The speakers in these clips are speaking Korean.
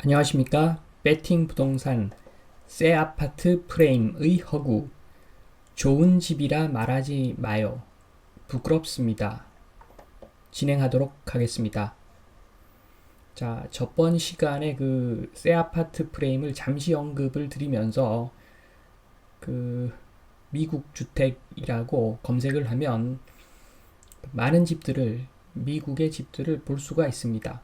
안녕하십니까? 배팅 부동산 새 아파트 프레임의 허구 좋은 집이라 말하지 마요. 부끄럽습니다. 진행하도록 하겠습니다. 자, 저번 시간에 그 새 아파트 프레임을 잠시 언급을 드리면서 그 미국 주택이라고 검색을 하면 많은 집들을 미국의 집들을 볼 수가 있습니다.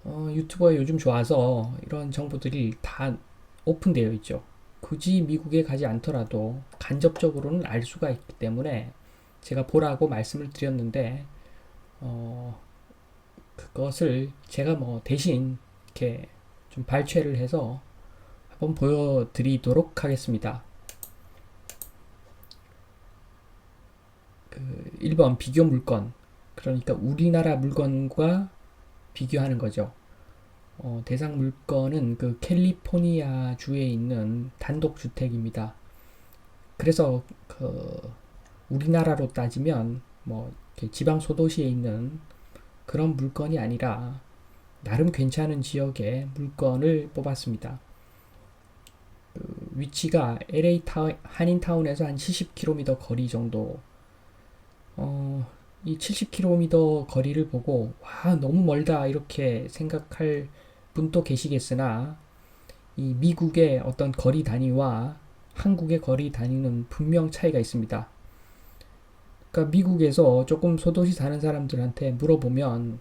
유튜버가 요즘 좋아서 이런 정보들이 다 오픈되어 있죠. 굳이 미국에 가지 않더라도 간접적으로는 알 수가 있기 때문에 제가 보라고 말씀을 드렸는데, 그것을 제가 뭐 대신 이렇게 좀 발췌를 해서 한번 보여드리도록 하겠습니다. 1번 비교 물건. 그러니까 우리나라 물건과 비교하는 거죠. 대상 물건은 그 캘리포니아 주에 있는 단독 주택입니다. 그래서 그 우리나라로 따지면 뭐 지방 소도시에 있는 그런 물건이 아니라 나름 괜찮은 지역의 물건을 뽑았습니다. 위치가 LA 한인타운에서 한 70km 거리 정도. 이 70km 거리를 보고 와 너무 멀다 이렇게 생각할 분도 계시겠으나 이 미국의 어떤 거리 단위와 한국의 거리 단위는 분명 차이가 있습니다. 그러니까 미국에서 조금 소도시 사는 사람들한테 물어보면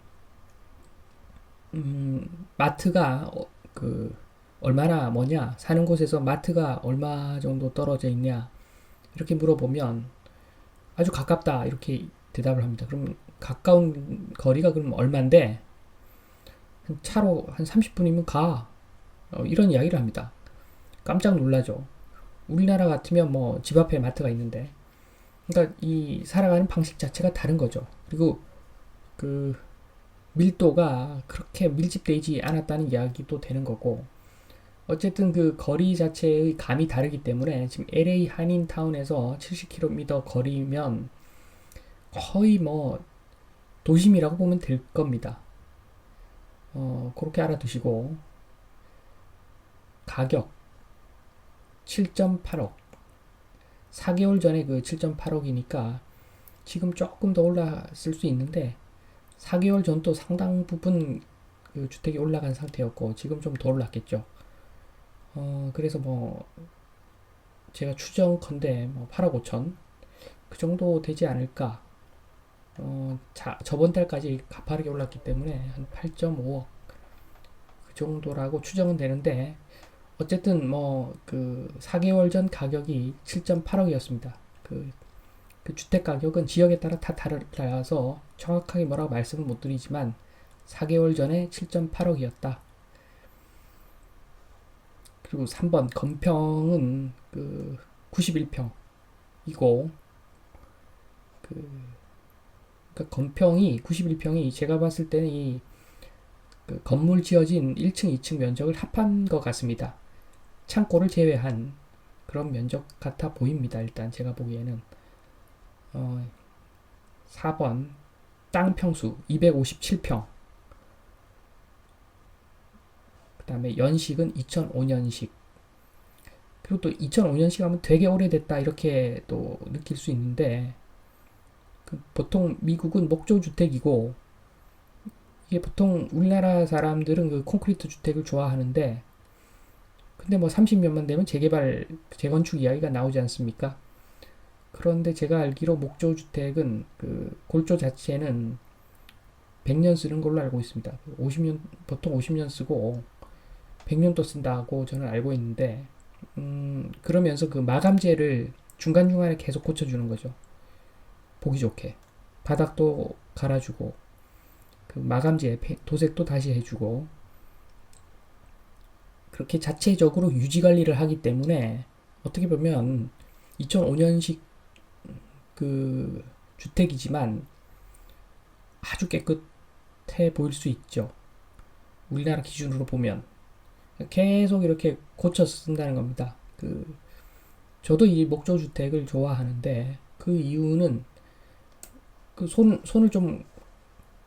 마트가 그 얼마나 뭐냐, 사는 곳에서 마트가 얼마 정도 떨어져 있냐 이렇게 물어보면 아주 가깝다 이렇게 대답을 합니다. 그럼 가까운 거리가 그럼 얼만데 차로 한 30분이면 가, 이런 이야기를 합니다. 깜짝 놀라죠. 우리나라 같으면 뭐 집 앞에 마트가 있는데, 그러니까 이 살아가는 방식 자체가 다른 거죠. 그리고 그 밀도가 그렇게 밀집되지 않았다는 이야기도 되는 거고, 어쨌든 그 거리 자체의 감이 다르기 때문에 지금 LA 한인타운에서 70km 거리면 거의 뭐 도심이라고 보면 될 겁니다. 그렇게 알아두시고, 가격 7.8억. 4개월 전에 그 7.8억이니까 지금 조금 더 올랐을 수 있는데, 4개월 전도 상당 부분 그 주택이 올라간 상태였고 지금 좀 더 올랐겠죠. 그래서 뭐 제가 추정컨대 뭐 8억 5천 그 정도 되지 않을까. 저번 달까지 가파르게 올랐기 때문에 한 8.5억 그 정도라고 추정은 되는데, 어쨌든 뭐 그 4개월 전 가격이 7.8억이었습니다. 그 주택 가격은 지역에 따라 다 달라서 정확하게 뭐라고 말씀을 못 드리지만 4개월 전에 7.8억이었다. 그리고 3번 건평은 그 91평이고, 그 건평이 91평이 제가 봤을 때는 그 건물 지어진 1층, 2층 면적을 합한 것 같습니다. 창고를 제외한 그런 면적 같아 보입니다. 일단 제가 보기에는. 4번 땅 평수 257평. 그 다음에 연식은 2005년식. 그리고 또 2005년식 하면 되게 오래됐다 이렇게 또 느낄 수 있는데, 보통 미국은 목조주택이고, 이게 보통 우리나라 사람들은 그 콘크리트 주택을 좋아하는데, 근데 뭐 30년만 되면 재개발, 재건축 이야기가 나오지 않습니까? 그런데 제가 알기로 목조주택은 그 골조 자체는 100년 쓰는 걸로 알고 있습니다. 50년, 보통 50년 쓰고 100년도 쓴다고 저는 알고 있는데, 그러면서 그 마감재를 중간중간에 계속 고쳐주는 거죠. 보기 좋게. 바닥도 갈아주고, 그 마감재, 도색도 다시 해주고, 그렇게 자체적으로 유지 관리를 하기 때문에 어떻게 보면 2005년식 그 주택이지만 아주 깨끗해 보일 수 있죠. 우리나라 기준으로 보면. 계속 이렇게 고쳐 쓴다는 겁니다. 저도 이 목조주택을 좋아하는데, 그 이유는 손을 좀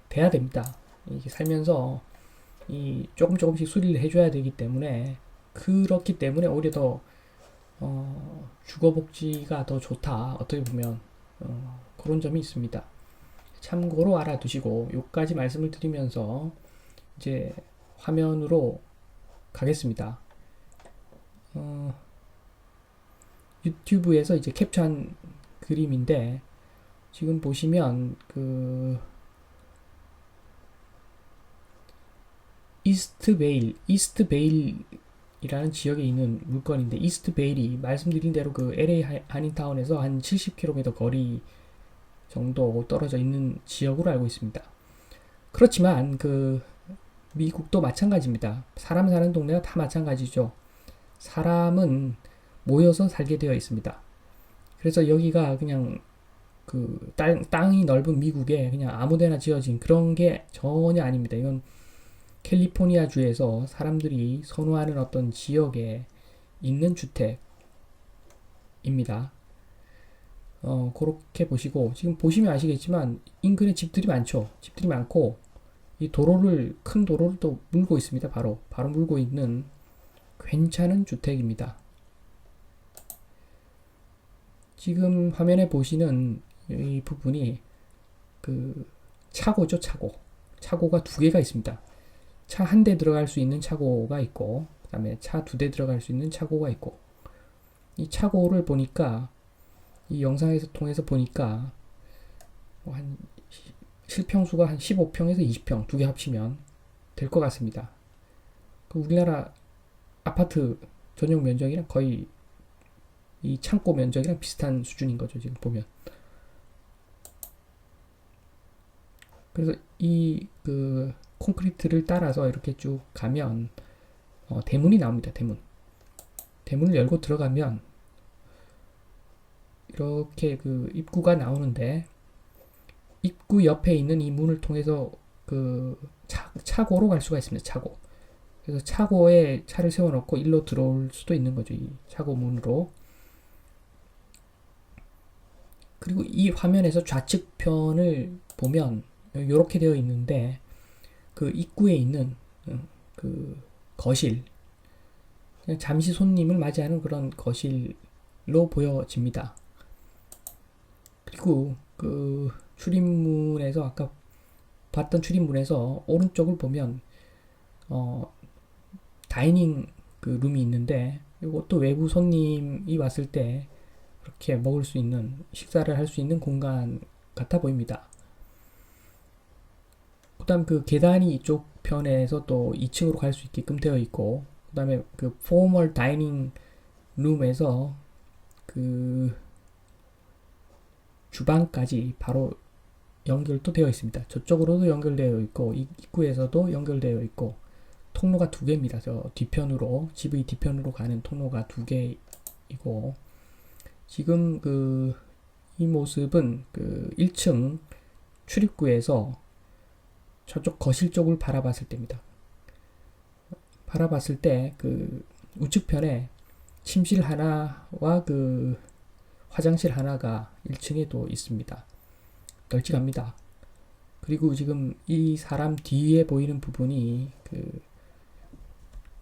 대야 됩니다. 이게 살면서 이 조금씩 수리를 해줘야 되기 때문에 그렇기 때문에 오히려 더 주거복지가 더 좋다. 어떻게 보면 그런 점이 있습니다. 참고로 알아두시고 요까지 말씀을 드리면서 이제 화면으로 가겠습니다. 유튜브에서 이제 캡처한 그림인데 지금 보시면 그 이스트 베일이라는 지역에 있는 물건인데 이스트 베일이 말씀드린 대로 그 LA 한인타운에서 한 70km 거리 정도 떨어져 있는 지역으로 알고 있습니다. 그렇지만 그 미국도 마찬가지입니다. 사람 사는 동네가 다 마찬가지죠. 사람은 모여서 살게 되어 있습니다. 그래서 여기가 그냥 그 땅이 넓은 미국에 그냥 아무데나 지어진 그런 게 전혀 아닙니다. 이건 캘리포니아 주에서 사람들이 선호하는 어떤 지역에 있는 주택입니다. 그렇게 보시고 지금 보시면 아시겠지만 인근에 집들이 많죠. 집들이 많고 이 큰 도로를 또 물고 있습니다. 바로 물고 있는 괜찮은 주택입니다. 지금 화면에 보시는 이 부분이 그 차고죠, 차고가 두 개가 있습니다. 차 한 대 들어갈 수 있는 차고가 있고, 그 다음에 차 두 대 들어갈 수 있는 차고가 있고, 이 차고를 보니까, 이 영상에서 통해서 보니까, 한, 실평수가 한 15평에서 20평 두 개 합치면 될 것 같습니다. 그 우리나라 아파트 전용 면적이랑 거의 이 창고 면적이랑 비슷한 수준인 거죠, 지금 보면. 그래서 이 그 콘크리트를 따라서 이렇게 쭉 가면 대문이 나옵니다. 대문을 열고 들어가면 이렇게 그 입구가 나오는데 입구 옆에 있는 이 문을 통해서 그 차고로 갈 수가 있습니다. 차고. 그래서 차고에 차를 세워놓고 일로 들어올 수도 있는 거죠. 이 차고 문으로. 그리고 이 화면에서 좌측편을 보면 이렇게 되어 있는데 그 입구에 있는 그 거실, 그냥 잠시 손님을 맞이하는 그런 거실로 보여집니다. 그리고 그 출입문에서 아까 봤던 출입문에서 오른쪽을 보면 다이닝 그 룸이 있는데 이것도 외부 손님이 왔을 때 이렇게 먹을 수 있는 식사를 할 수 있는 공간 같아 보입니다. 그다음 그 계단이 이쪽 편에서 또 2층으로 갈 수 있게끔 되어 있고 그다음에 그 포멀 다이닝 룸에서 그 주방까지 바로 연결도 되어 있습니다. 저쪽으로도 연결되어 있고 입구에서도 연결되어 있고 통로가 두 개입니다. 저 뒤편으로 집의 뒤편으로 가는 통로가 두 개이고 지금 그 이 모습은 그 1층 출입구에서 저쪽 거실 쪽을 바라봤을 때입니다. 바라봤을 때 그 우측편에 침실 하나와 그 화장실 하나가 1층에도 있습니다. 널찍합니다. 그리고 지금 이 사람 뒤에 보이는 부분이 그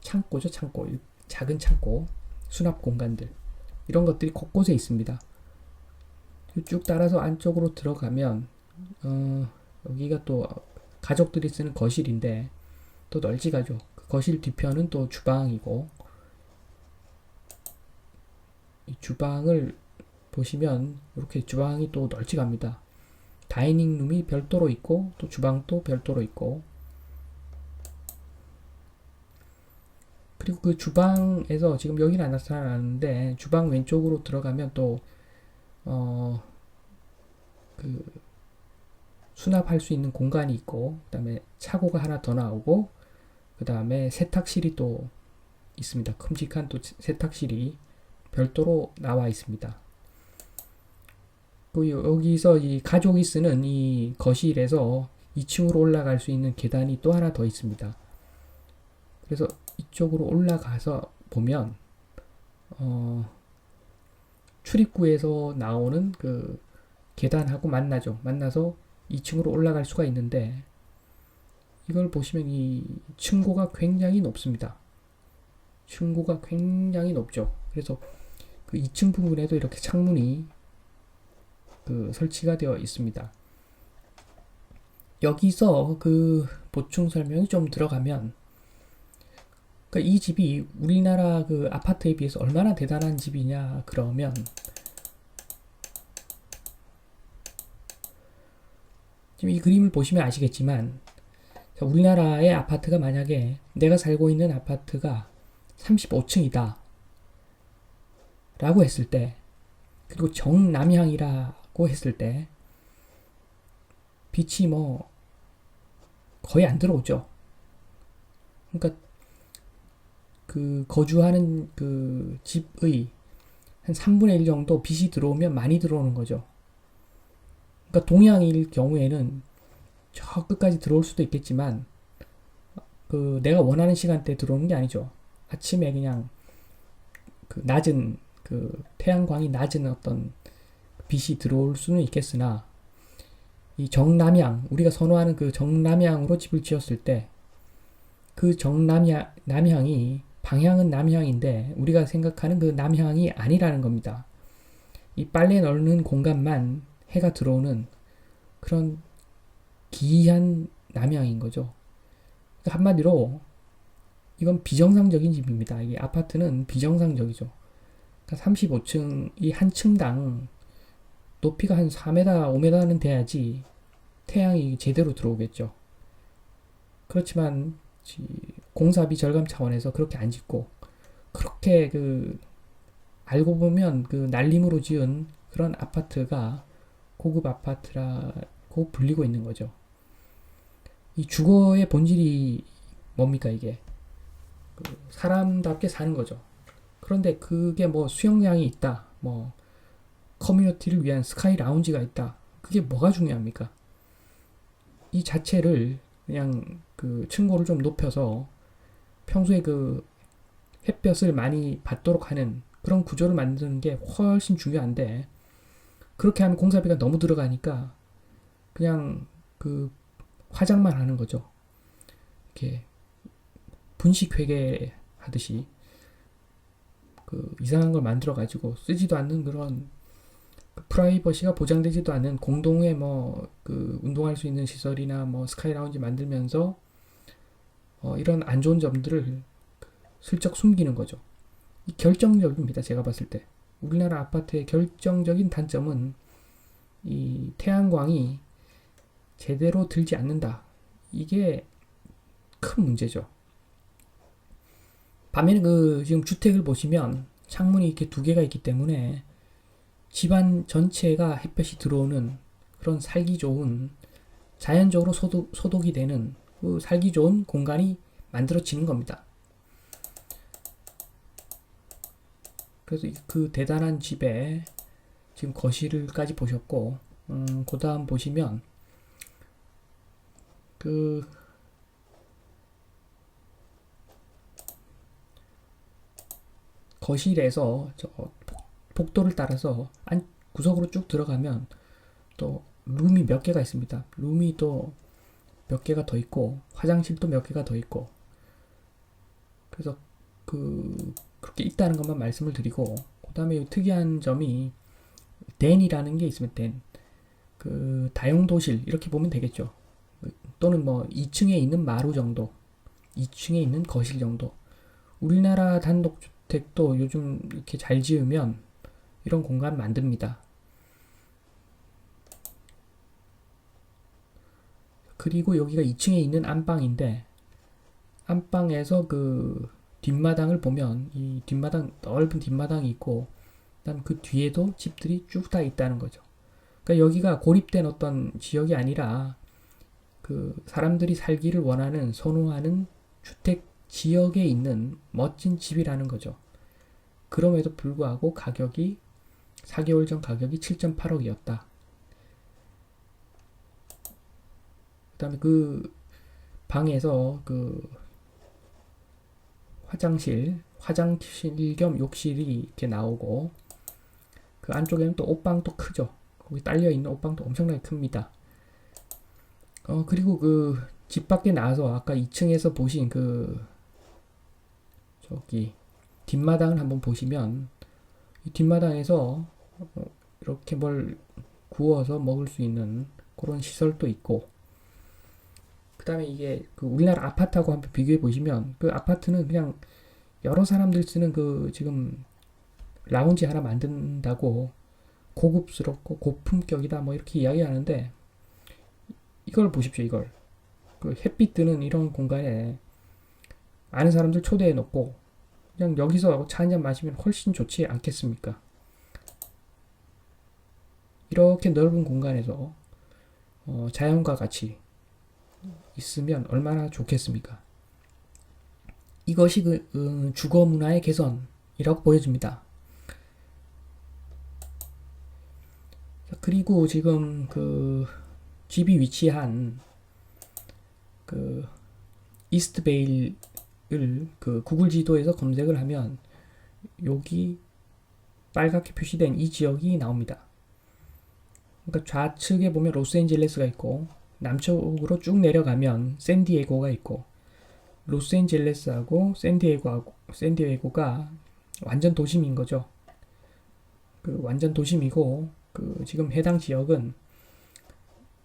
창고죠, 창고. 작은 창고, 수납 공간들. 이런 것들이 곳곳에 있습니다. 쭉 따라서 안쪽으로 들어가면, 여기가 또 가족들이 쓰는 거실인데, 또 널찍하죠. 그 거실 뒤편은 또 주방이고, 이 주방을 보시면, 이렇게 주방이 또 널찍합니다. 다이닝 룸이 별도로 있고, 또 주방도 별도로 있고, 그리고 그 주방에서 지금 여기는 안 나타나는데 주방 왼쪽으로 들어가면 또 그 수납할 수 있는 공간이 있고 그다음에 차고가 하나 더 나오고 그다음에 세탁실이 또 있습니다. 큼직한 또 세탁실이 별도로 나와 있습니다. 그 여기서 이 가족이 쓰는 이 거실에서 2층으로 올라갈 수 있는 계단이 또 하나 더 있습니다. 그래서 이쪽으로 올라가서 보면 출입구에서 나오는 그 계단하고 만나죠. 만나서 2층으로 올라갈 수가 있는데 이걸 보시면 이 층고가 굉장히 높습니다. 층고가 굉장히 높죠. 그래서 그 2층 부분에도 이렇게 창문이 그 설치가 되어 있습니다. 여기서 그 보충 설명이 좀 들어가면, 그러니까 이 집이 우리나라 그 아파트에 비해서 얼마나 대단한 집이냐 그러면, 지금 이 그림을 보시면 아시겠지만, 우리나라의 아파트가 만약에 내가 살고 있는 아파트가 35층이다 라고 했을 때, 그리고 정남향이라고 했을 때 빛이 뭐 거의 안 들어오죠. 그러니까 그 거주하는 그 집의 한 3분의 1 정도 빛이 들어오면 많이 들어오는 거죠. 그러니까 동양일 경우에는 저 끝까지 들어올 수도 있겠지만, 그 내가 원하는 시간대에 들어오는 게 아니죠. 아침에 그냥 그 낮은 그 태양광이 낮은 어떤 빛이 들어올 수는 있겠으나, 이 정남향, 우리가 선호하는 그 정남향으로 집을 지었을 때 그 정남향이 방향은 남향인데 우리가 생각하는 그 남향이 아니라는 겁니다. 이 빨래 널는 공간만 해가 들어오는 그런 기이한 남향인 거죠. 그러니까 한마디로 이건 비정상적인 집입니다. 이 아파트는 비정상적이죠. 그러니까 35층이 한 층당 높이가 한 4m, 5m는 돼야지 태양이 제대로 들어오겠죠. 그렇지만 공사비 절감 차원에서 그렇게 안 짓고, 그렇게 그 알고 보면 그 날림으로 지은 그런 아파트가 고급 아파트라고 불리고 있는 거죠. 이 주거의 본질이 뭡니까? 이게 그 사람답게 사는 거죠. 그런데 그게 뭐 수영장이 있다, 뭐 커뮤니티를 위한 스카이 라운지가 있다, 그게 뭐가 중요합니까? 이 자체를 그냥 그 층고를 좀 높여서 평소에 그 햇볕을 많이 받도록 하는 그런 구조를 만드는 게 훨씬 중요한데, 그렇게 하면 공사비가 너무 들어가니까 그냥 그 화장만 하는 거죠. 이렇게 분식회계 하듯이 그 이상한 걸 만들어 가지고 쓰지도 않는 그런 프라이버시가 보장되지도 않은 공동의 뭐 그 운동할 수 있는 시설이나 뭐 스카이 라운지 만들면서 이런 안 좋은 점들을 슬쩍 숨기는 거죠. 이 결정적입니다. 제가 봤을 때 우리나라 아파트의 결정적인 단점은 이 태양광이 제대로 들지 않는다. 이게 큰 문제죠. 반면에 그 지금 주택을 보시면 창문이 이렇게 두 개가 있기 때문에 집안 전체가 햇볕이 들어오는 그런 살기 좋은, 자연적으로 소독이 되는 그 살기 좋은 공간이 만들어지는 겁니다. 그래서 그 대단한 집에 지금 거실까지 보셨고, 그 다음 보시면 그 거실에서 저 복도를 따라서 안 구석으로 쭉 들어가면 또 룸이 몇 개가 있습니다. 룸이 또 몇 개가 더 있고 화장실도 몇 개가 더 있고, 그래서 그렇게 있다는 것만 말씀을 드리고, 그 다음에 특이한 점이 댄이라는 게 있으면 댄, 그 다용도실 이렇게 보면 되겠죠. 또는 뭐 2층에 있는 마루 정도, 2층에 있는 거실 정도. 우리나라 단독주택도 요즘 이렇게 잘 지으면 이런 공간 만듭니다. 그리고 여기가 2층에 있는 안방인데, 안방에서 그 뒷마당을 보면 이 뒷마당, 넓은 뒷마당이 있고, 그다음 그 뒤에도 집들이 쭉 다 있다는 거죠. 그러니까 여기가 고립된 어떤 지역이 아니라 그 사람들이 살기를 원하는, 선호하는 주택 지역에 있는 멋진 집이라는 거죠. 그럼에도 불구하고 가격이 4개월 전 가격이 7.8억이었다. 그다음에 그 방에서 그 화장실 겸 욕실이 이렇게 나오고, 그 안쪽에는 또 옷방도 크죠. 거기 딸려 있는 옷방도 엄청나게 큽니다. 그리고 그 집 밖에 나와서 아까 2층에서 보신 그 저기 뒷마당을 한번 보시면 이 뒷마당에서 이렇게 뭘 구워서 먹을 수 있는 그런 시설도 있고, 그 다음에 이게 그 우리나라 아파트하고 한번 비교해 보시면 그 아파트는 그냥 여러 사람들 쓰는 그 지금 라운지 하나 만든다고 고급스럽고 고품격이다 뭐 이렇게 이야기하는데, 이걸 보십시오. 이걸 그 햇빛 드는 이런 공간에 아는 사람들 초대해 놓고 그냥 여기서 차 한잔 마시면 훨씬 좋지 않겠습니까? 이렇게 넓은 공간에서 자연과 같이 있으면 얼마나 좋겠습니까? 이것이 그 주거 문화의 개선이라고 보여집니다. 그리고 지금 그 집이 위치한 그 이스트베일을 그 구글 지도에서 검색을 하면 여기 빨갛게 표시된 이 지역이 나옵니다. 그러니까 좌측에 보면 로스앤젤레스가 있고 남쪽으로 쭉 내려가면 샌디에고가 있고, 로스앤젤레스하고 샌디에고가 완전 도심인 거죠. 그 완전 도심이고, 그 지금 해당 지역은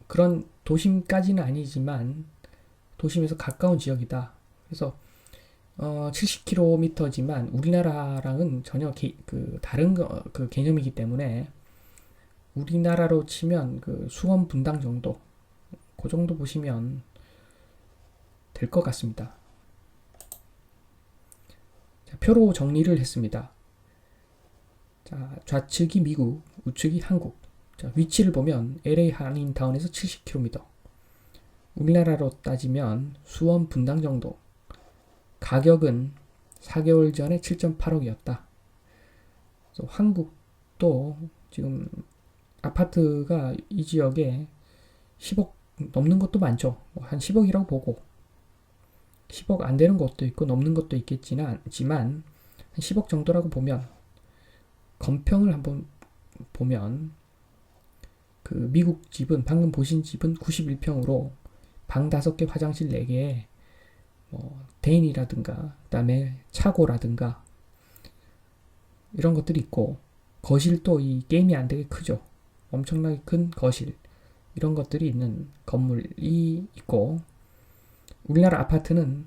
그런 도심까지는 아니지만 도심에서 가까운 지역이다. 그래서 70km지만 우리나라랑은 전혀 그 다른 그 개념이기 때문에 우리나라로 치면 그 수원 분당 정도, 그 정도 보시면 될 것 같습니다. 자, 표로 정리를 했습니다. 자, 좌측이 미국, 우측이 한국. 자, 위치를 보면 LA 한인타운에서 70km. 우리나라로 따지면 수원 분당 정도. 가격은 4개월 전에 7.8억이었다. 한국도 지금 아파트가 이 지역에 10억 넘는 것도 많죠. 한 10억이라고 보고 10억 안 되는 것도 있고 넘는 것도 있겠지만 한 10억 정도라고 보면, 건평을 한번 보면 그 미국 집은 방금 보신 집은 91평으로 방 5개, 화장실 4개에 뭐 대인이라든가 그다음에 차고라든가 이런 것들이 있고, 거실도 이 게임이 안 되게 크죠. 엄청나게 큰 거실, 이런 것들이 있는 건물이 있고, 우리나라 아파트는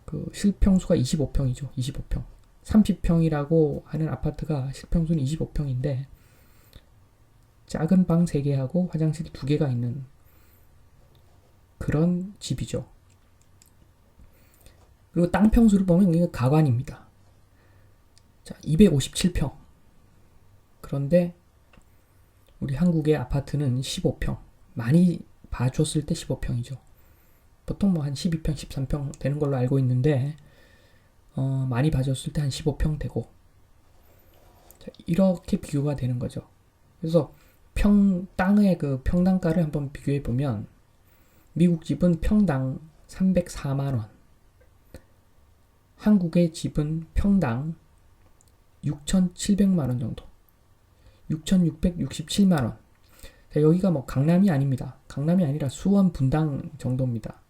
그 실평수가 25평이죠. 25평. 30평이라고 하는 아파트가 실평수는 25평인데 작은 방 3개하고 화장실 2개가 있는 그런 집이죠. 그리고 땅 평수를 보면 이게 가관입니다. 자, 257평. 그런데 우리 한국의 아파트는 15평. 많이 봐줬을 때 15평이죠. 보통 뭐 한 12평, 13평 되는 걸로 알고 있는데 많이 봐줬을 때 한 15평 되고, 자, 이렇게 비교가 되는 거죠. 그래서 땅의 그 평당가를 한번 비교해 보면 미국 집은 평당 304만 원, 한국의 집은 평당 6,700만 원 정도, 6,667만 원. 자, 여기가 뭐 강남이 아닙니다. 강남이 아니라 수원 분당 정도입니다.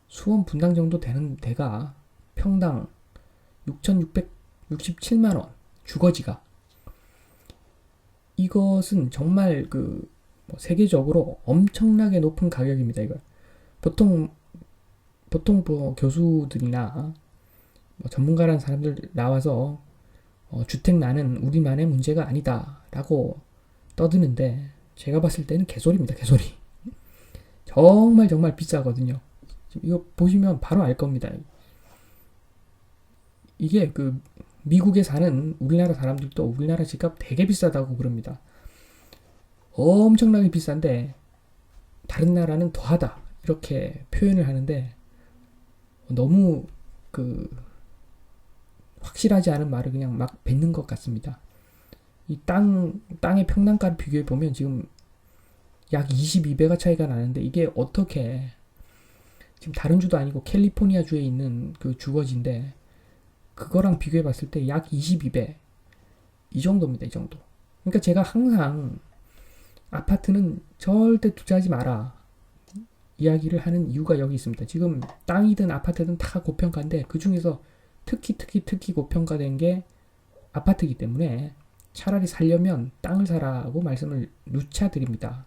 수원 분당 정도 되는 데가 평당 6,667만 원, 주거지가. 이것은 정말 그 세계적으로 엄청나게 높은 가격입니다. 이거 보통 뭐 교수들이나 뭐 전문가라는 사람들 나와서 주택 난은 우리만의 문제가 아니다라고 떠드는데, 제가 봤을 때는 개소리입니다. 개소리. 정말 비싸거든요. 이거 보시면 바로 알 겁니다. 이게 그 미국에 사는 우리나라 사람들도 우리나라 집값 되게 비싸다고 그럽니다. 엄청나게 비싼데 다른 나라는 더하다 이렇게 표현을 하는데, 너무 그 확실하지 않은 말을 그냥 막 뱉는 것 같습니다. 이 땅의 평당가를 비교해 보면 지금 약 22배가 차이가 나는데, 이게 어떻게 지금 다른 주도 아니고 캘리포니아 주에 있는 그 주거지인데 그거랑 비교해 봤을 때 약 22배 이 정도입니다. 이 정도. 그러니까 제가 항상 아파트는 절대 투자하지 마라 이야기를 하는 이유가 여기 있습니다. 지금 땅이든 아파트든 다 고평가인데 그 중에서 특히 고평가된 게 아파트이기 때문에 차라리 살려면 땅을 사라고 말씀을 누차 드립니다.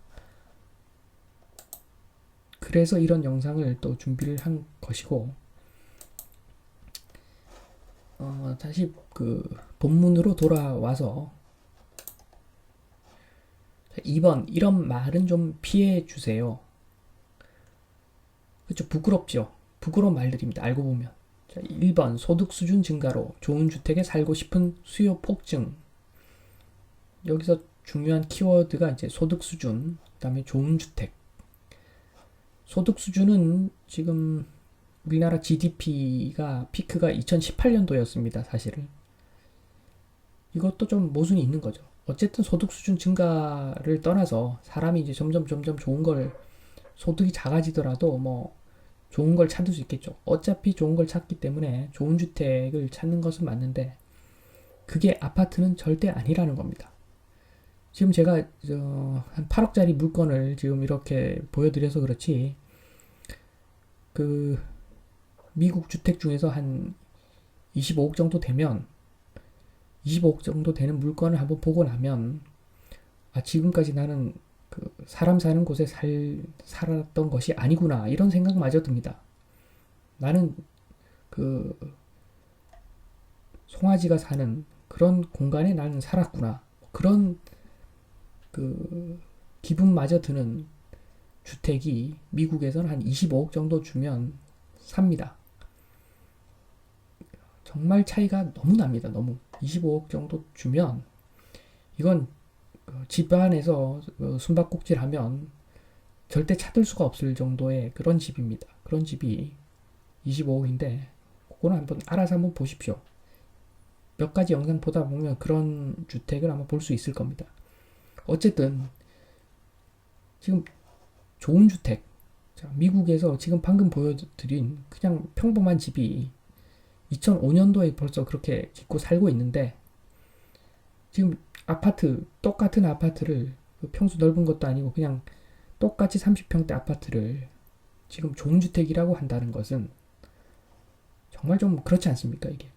그래서 이런 영상을 또 준비를 한 것이고, 다시 그 본문으로 돌아와서 2번 이런 말은 좀 피해 주세요. 그렇죠. 부끄럽죠. 부끄러운 말들입니다. 알고 보면. 자, 1번 소득 수준 증가로 좋은 주택에 살고 싶은 수요 폭증. 여기서 중요한 키워드가 이제 소득 수준, 그다음에 좋은 주택. 소득 수준은 지금 우리나라 GDP가 피크가 2018년도였습니다. 사실은. 이것도 좀 모순이 있는 거죠. 어쨌든 소득 수준 증가를 떠나서 사람이 이제 점점 좋은 걸 소득이 작아지더라도 뭐 좋은 걸 찾을 수 있겠죠. 어차피 좋은 걸 찾기 때문에 좋은 주택을 찾는 것은 맞는데 그게 아파트는 절대 아니라는 겁니다. 지금 제가 한 8억짜리 물건을 지금 이렇게 보여드려서 그렇지 그 미국 주택 중에서 한 25억 정도 되면 25억 정도 되는 물건을 한번 보고 나면 지금까지 나는 그 사람 사는 곳에 살았던 것이 아니구나 이런 생각마저 듭니다. 나는 그 송아지가 사는 그런 공간에 나는 살았구나 그런 그 기분마저 드는 주택이 미국에서는 한 25억 정도 주면 삽니다. 정말 차이가 너무 납니다. 너무 25억 정도 주면 이건 집안에서 숨바꼭질하면 절대 찾을 수가 없을 정도의 그런 집입니다. 그런 집이 25억인데 그거는 한번 알아서 한번 보십시오. 몇 가지 영상 보다 보면 그런 주택을 한번 볼 수 있을 겁니다. 어쨌든 지금 좋은 주택, 자, 미국에서 지금 방금 보여드린 그냥 평범한 집이 2005년도에 벌써 그렇게 짓고 살고 있는데 지금 아파트, 똑같은 아파트를 평수 넓은 것도 아니고 그냥 똑같이 30평대 아파트를 지금 좋은 주택이라고 한다는 것은 정말 좀 그렇지 않습니까, 이게?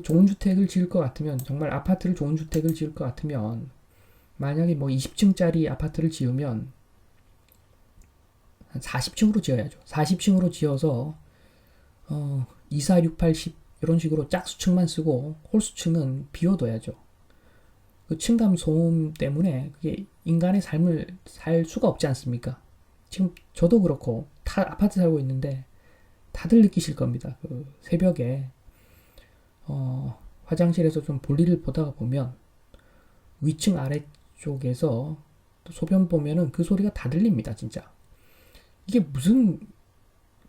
좋은 주택을 지을 것 같으면, 정말 아파트를 좋은 주택을 지을 것 같으면, 만약에 뭐 20층짜리 아파트를 지으면 한 40층으로 지어야죠. 40층으로 지어서 2, 4, 6, 8, 10 이런 식으로 짝수층만 쓰고 홀수층은 비워둬야죠. 그 층간 소음 때문에 그게 인간의 삶을 살 수가 없지 않습니까? 지금 저도 그렇고 다 아파트 살고 있는데 다들 느끼실 겁니다. 그 새벽에 화장실에서 좀 볼일을 보다가 보면 위층 아래쪽에서 소변 보면은 그 소리가 다 들립니다, 진짜. 이게 무슨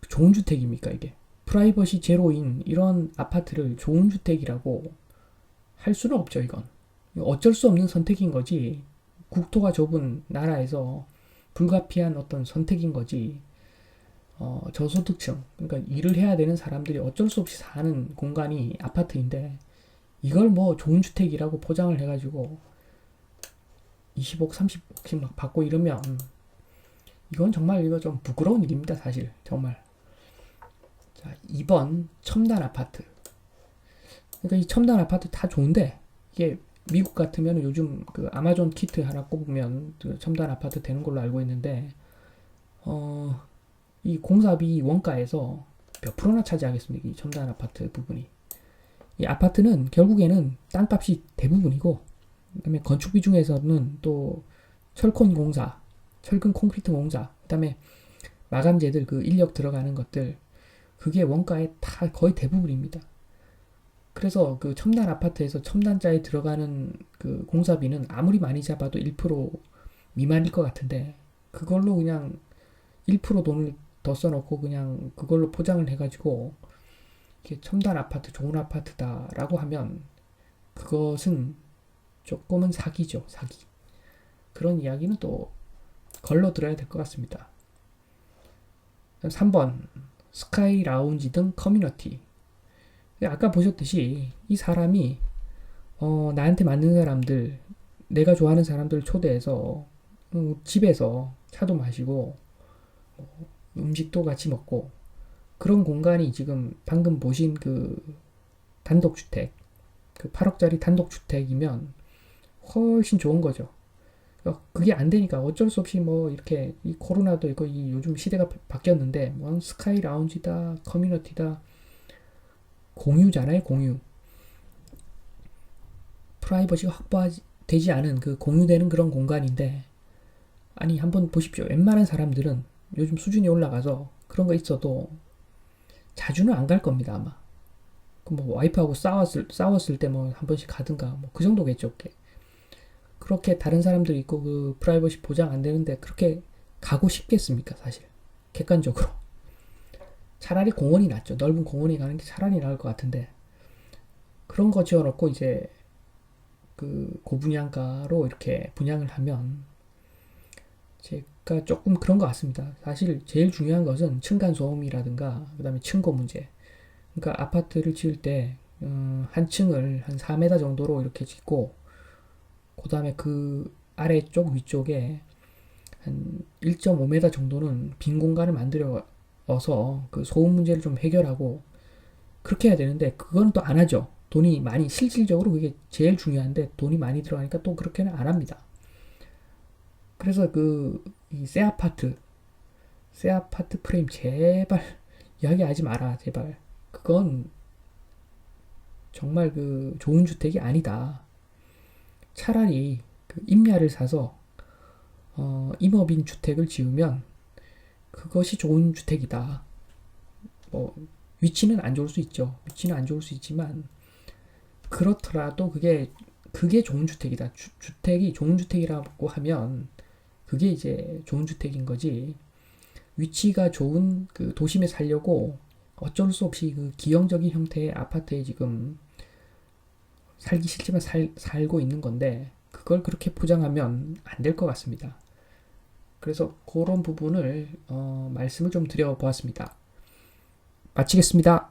좋은 주택입니까, 이게? 프라이버시 제로인 이런 아파트를 좋은 주택이라고 할 수는 없죠, 이건. 어쩔 수 없는 선택인 거지. 국토가 좁은 나라에서 불가피한 어떤 선택인 거지. 저소득층, 그러니까 일을 해야 되는 사람들이 어쩔 수 없이 사는 공간이 아파트인데 이걸 뭐 좋은 주택이라고 포장을 해가지고 20억, 30억씩 막 받고 이러면 이건 정말 이거 좀 부끄러운 일입니다, 사실. 정말. 자, 2번 첨단 아파트. 그러니까 이 첨단 아파트 다 좋은데 이게 미국 같으면 요즘 그 아마존 키트 하나 꼽으면 그 첨단 아파트 되는 걸로 알고 있는데 이 공사비 원가에서 몇 프로나 차지하겠습니까? 이 첨단 아파트 부분이. 이 아파트는 결국에는 땅값이 대부분이고 그다음에 건축비 중에서는 또 철콘 공사, 철근 콘크리트 공사, 그다음에 마감재들 그 인력 들어가는 것들 그게 원가의 다 거의 대부분입니다. 그래서 그 첨단 아파트에서 첨단자에 들어가는 그 공사비는 아무리 많이 잡아도 1% 미만일 것 같은데 그걸로 그냥 1% 돈을 더 써놓고 그냥 그걸로 포장을 해가지고 이게 첨단 아파트, 좋은 아파트다라고 하면 그것은 조금은 사기죠, 사기. 그런 이야기는 또 걸러 들어야 될 것 같습니다. 3번 스카이 라운지 등 커뮤니티. 아까 보셨듯이 이 사람이 나한테 맞는 사람들, 내가 좋아하는 사람들 초대해서 집에서 차도 마시고 음식도 같이 먹고 그런 공간이 지금 방금 보신 그 단독주택, 그 8억짜리 단독주택이면 훨씬 좋은 거죠. 그게 안 되니까 어쩔 수 없이 뭐 이렇게 이 코로나도 있고 이 요즘 시대가 바뀌었는데 뭐 스카이 라운지다 커뮤니티다 공유잖아요. 공유 프라이버시가 확보되지 않은 그 공유되는 그런 공간인데 아니 한번 보십시오. 웬만한 사람들은 요즘 수준이 올라가서 그런 거 있어도 자주는 안 갈 겁니다 아마. 그 뭐 와이프하고 싸웠을 때 뭐 한 번씩 가든가 뭐 그 정도겠죠. 그렇게 다른 사람들이 있고 그 프라이버시 보장 안 되는데 그렇게 가고 싶겠습니까 사실 객관적으로. 차라리 공원이 낫죠. 넓은 공원이 가는 게 차라리 나을 것 같은데 그런 거 지어놓고 이제 그 고분양가로 이렇게 분양을 하면 제가 조금 그런 것 같습니다. 사실 제일 중요한 것은 층간소음이라든가 그다음에 층고 문제. 그러니까 아파트를 지을 때 한 층을 한 4m 정도로 이렇게 짓고 그 다음에 그 아래쪽 위쪽에 한 1.5m 정도는 빈 공간을 만들어서 그 소음 문제를 좀 해결하고 그렇게 해야 되는데 그건 또 안 하죠. 돈이 많이 실질적으로 그게 제일 중요한데 돈이 많이 들어가니까 또 그렇게는 안 합니다. 그래서 새 아파트 프레임 제발 이야기하지 마라 제발. 그건 정말 그 좋은 주택이 아니다. 차라리 그 임야를 사서 임업인 주택을 지으면 그것이 좋은 주택이다. 뭐 위치는 안 좋을 수 있죠. 위치는 안 좋을 수 있지만 그렇더라도 그게 좋은 주택이다. 주택이 좋은 주택이라고 하면 그게 이제 좋은 주택인 거지. 위치가 좋은 그 도심에 살려고 어쩔 수 없이 그 기형적인 형태의 아파트에 지금 살기 싫지만 살고 있는 건데 그걸 그렇게 포장하면 안 될 것 같습니다. 그래서 그런 부분을 말씀을 좀 드려보았습니다. 마치겠습니다.